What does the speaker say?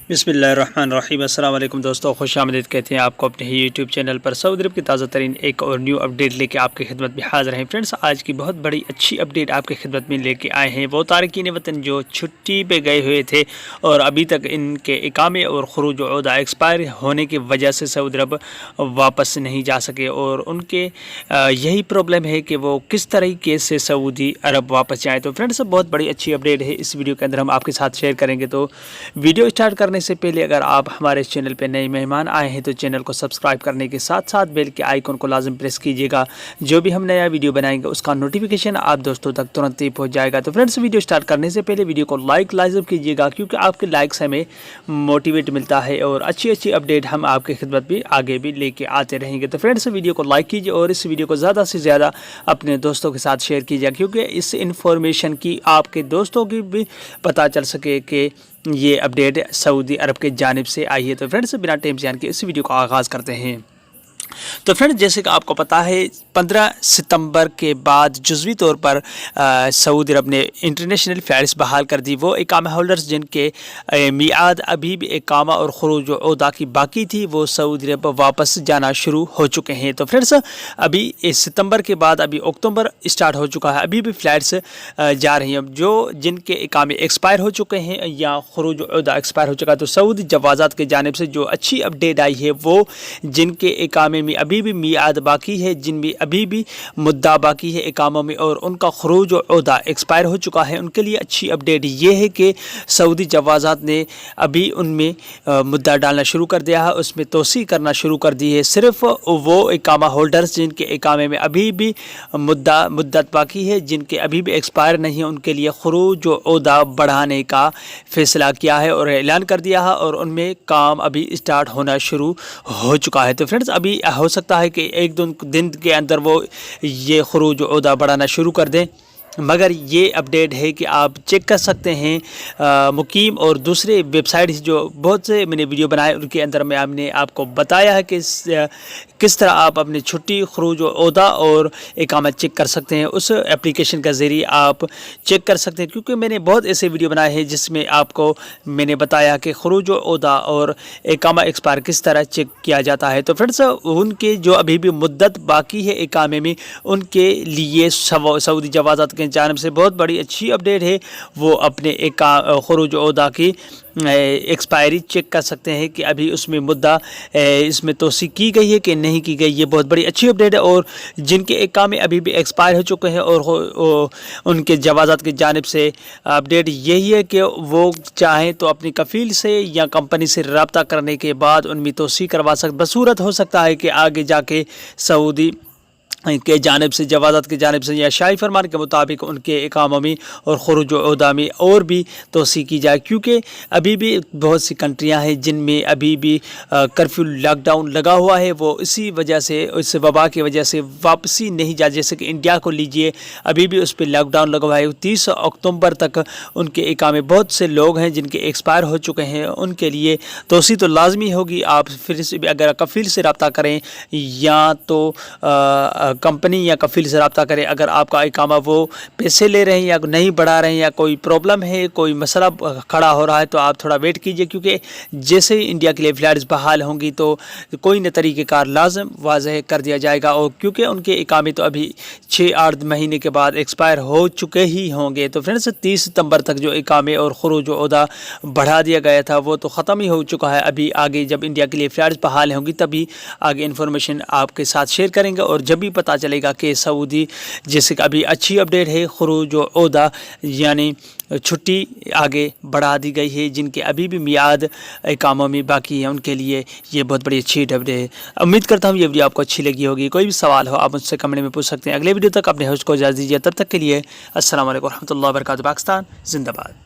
बिस्मिल्लाहिर्रहमानिर्रहीम। अस्सलाम वालेकुम दोस्तों, खुश आमदीद कहते हैं आपको अपने ही यूट्यूब चैनल पर। सऊदी अरब की ताज़ा तरीन एक और न्यू अपडेट लेके आपकी खिदमत में हाज़िर हैं। फ्रेंड्स, आज की बहुत बड़ी अच्छी अपडेट आपकी खिदमत में लेके आए हैं। वो तारकीन वतन जो छुट्टी पे गए हुए थे और अभी तक इनके इकामे और खुरूज उहदा एक्सपायर होने की वजह से सऊदी अरब वापस नहीं जा सके, और उनके यही प्रॉब्लम है कि वो किस तरीके से सऊदी अरब वापस जाएँ। तो फ्रेंड्स, बहुत बड़ी अच्छी अपडेट है, इस वीडियो के अंदर हम आपके साथ शेयर करेंगे। तो वीडियो स्टार्ट करने से पहले अगर आप हमारे चैनल पर नए मेहमान आए हैं तो चैनल को सब्सक्राइब करने के साथ साथ बेल के आइकन को लाजम प्रेस कीजिएगा। जो भी हम नया वीडियो बनाएंगे उसका नोटिफिकेशन आप दोस्तों तक तुरंत ही पहुंच जाएगा। तो फ्रेंड्स, वीडियो स्टार्ट करने से पहले वीडियो को लाइक लाजम कीजिएगा, क्योंकि आपके लाइक्स हमें मोटिवेट मिलता है और अच्छी अच्छी अपडेट हम आपकी खिदमत भी आगे भी लेके आते रहेंगे। तो फ्रेंड्स, वीडियो को लाइक कीजिए और इस वीडियो को ज़्यादा से ज़्यादा अपने दोस्तों के साथ शेयर कीजिए, क्योंकि इस इंफॉर्मेशन की आपके दोस्तों की भी पता चल सके कि ये अपडेट सऊदी अरब के जानिब से आई है। तो फ्रेंड्स, बिना टाइम जान के इस वीडियो का आगाज़ करते हैं। तो फ्रेंड्स, जैसे कि आपको पता है 15 सितंबर के बाद जुज़वी तौर पर सऊदी अरब ने इंटरनेशनल फ़्लाइट्स बहाल कर दी। वो इकामा होल्डर्स जिनके मियाद अभी भी इकामा और खुरूज उहदा की बाकी थी, वो सऊदी अरब वापस जाना शुरू हो चुके हैं। तो फ्रेंड्स, अभी इस सितंबर के बाद अभी अक्टूबर स्टार्ट हो चुका है, अभी भी फ़्लाइट्स जा रही हैं। जो जिनके इकामे एक्सपायर हो चुके हैं या खुरूज उहदा एक्सपायर हो चुका है, तो सऊदी जवाज़ात की जानिब से जो अच्छी अपडेट आई है, वो जिनके इकामे में अभी भी मियाद बाकी है, जिनमें अभी भी मुद्दा बाकी है इकामों में और उनका खुरूज उहदा एक्सपायर हो चुका है, उनके लिए अच्छी अपडेट ये है कि सऊदी जवाज़ात ने अभी उनमें मुद्दा डालना शुरू कर दिया है, उसमें तोसी करना शुरू कर दी है। सिर्फ वो इकामा होल्डर्स जिनके इकामे में अभी भी मुद्दत बाकी है, जिनके अभी भी एक्सपायर नहीं है, उनके लिए खुरूज उहदा बढ़ाने का फैसला किया है और ऐलान कर दिया है, और उनमें काम अभी स्टार्ट होना शुरू हो चुका है। तो फ्रेंड्स, अभी हो सकता है कि एक दो दिन के अंदर वो ये खुरूज उहदा बढ़ाना शुरू कर दें, मगर ये अपडेट है कि आप चेक कर सकते हैं मुकीम और दूसरे वेबसाइट्स जो बहुत से मैंने वीडियो बनाए उनके अंदर में हमने आपको बताया है कि किस तरह आप अपनी छुट्टी खुरूज उहदा और इकामत चेक कर सकते हैं। उस एप्लीकेशन का ज़रिए आप चेक कर सकते हैं, क्योंकि मैंने बहुत ऐसे वीडियो बनाए हैं जिसमें आपको मैंने बताया कि खुरूज उहदा और इकामा एक्सपायर किस तरह चेक किया जाता है। तो फ्रेंड्स, उनके जो अभी भी मुद्दत बाकी है इकामे में, उनके लिए सऊदी जवाज़ात के जानिब से बहुत बड़ी अच्छी अपडेट है। वो अपने खुरूज उहदा की एक्सपायरी चेक कर सकते हैं कि अभी उसमें मुद्दा इसमें तोसी की गई है कि नहीं की गई। ये बहुत बड़ी अच्छी अपडेट है, और जिनके इकामे अभी भी एक्सपायर हो चुके हैं और उनके जवाज़ात की जानिब से अपडेट यही है कि वो चाहें तो अपनी कफ़ील से या कंपनी से रब्ता करने के बाद उनमें तोसी करवा सकते। बसूरत हो सकता है कि आगे जाके सऊदी के जानिब से जवाज़ात की जानिब से या शाही फरमान के मुताबिक उनके इकामों में और खुरूज उहदा में और भी तोसी की जाए, क्योंकि अभी भी बहुत सी कंट्रियां हैं जिनमें अभी भी कर्फ्यू लॉकडाउन लगा हुआ है। वो इसी वजह से, इस वबा की वजह से वापसी नहीं जा, जैसे कि इंडिया को लीजिए, अभी भी उस पर लॉकडाउन लगा हुआ है। 30 अक्टूबर तक उनके इकामे, बहुत से लोग हैं जिनके एक्सपायर हो चुके हैं, उनके लिए तोसी तो लाजमी होगी। आप फिर से अगर कफ़ील से रब्ता करें या तो कंपनी या कफ़ील से रब्ता करें, अगर आपका इकामा वो पैसे ले रहे हैं या नहीं बढ़ा रहे हैं या कोई प्रॉब्लम है, कोई मसला खड़ा हो रहा है, तो आप थोड़ा वेट कीजिए, क्योंकि जैसे ही इंडिया के लिए फ़्लाइट्स बहाल होंगी तो कोई न तरीक़ेकार लाजम वाज़ह कर दिया जाएगा, और क्योंकि उनके इकामे तो अभी 6-8 महीने के बाद एक्सपायर हो चुके ही होंगे। तो फ्रेंड्स, 30 सितंबर तक जो इकामे और खुरूज उहदा बढ़ा दिया गया था वो तो ख़त्म ही हो चुका है। अभी आगे जब इंडिया के लिए फ़्लाइट्स बहाल होंगी तभी आगे इन्फॉर्मेशन आपके साथ शेयर करेंगे, और जब भी पता चलेगा कि सऊदी, जैसे कि अभी अच्छी अपडेट है, खुरूज उहदा यानी छुट्टी आगे बढ़ा दी गई है, जिनके अभी भी मियाद इकामों में बाकी है, उनके लिए ये बहुत बड़ी अच्छी अपडेट है। उम्मीद करता हूँ ये वीडियो आपको अच्छी लगी होगी। कोई भी सवाल हो आप मुझसे कमेंट में पूछ सकते हैं। अगले वीडियो तक अपने होस्ट को इजाज़त दीजिए, तब तक के लिए अस्सलाम वालेकुम रहमतुल्लाहि व बरकातहू। पाकिस्तान जिंदाबाद।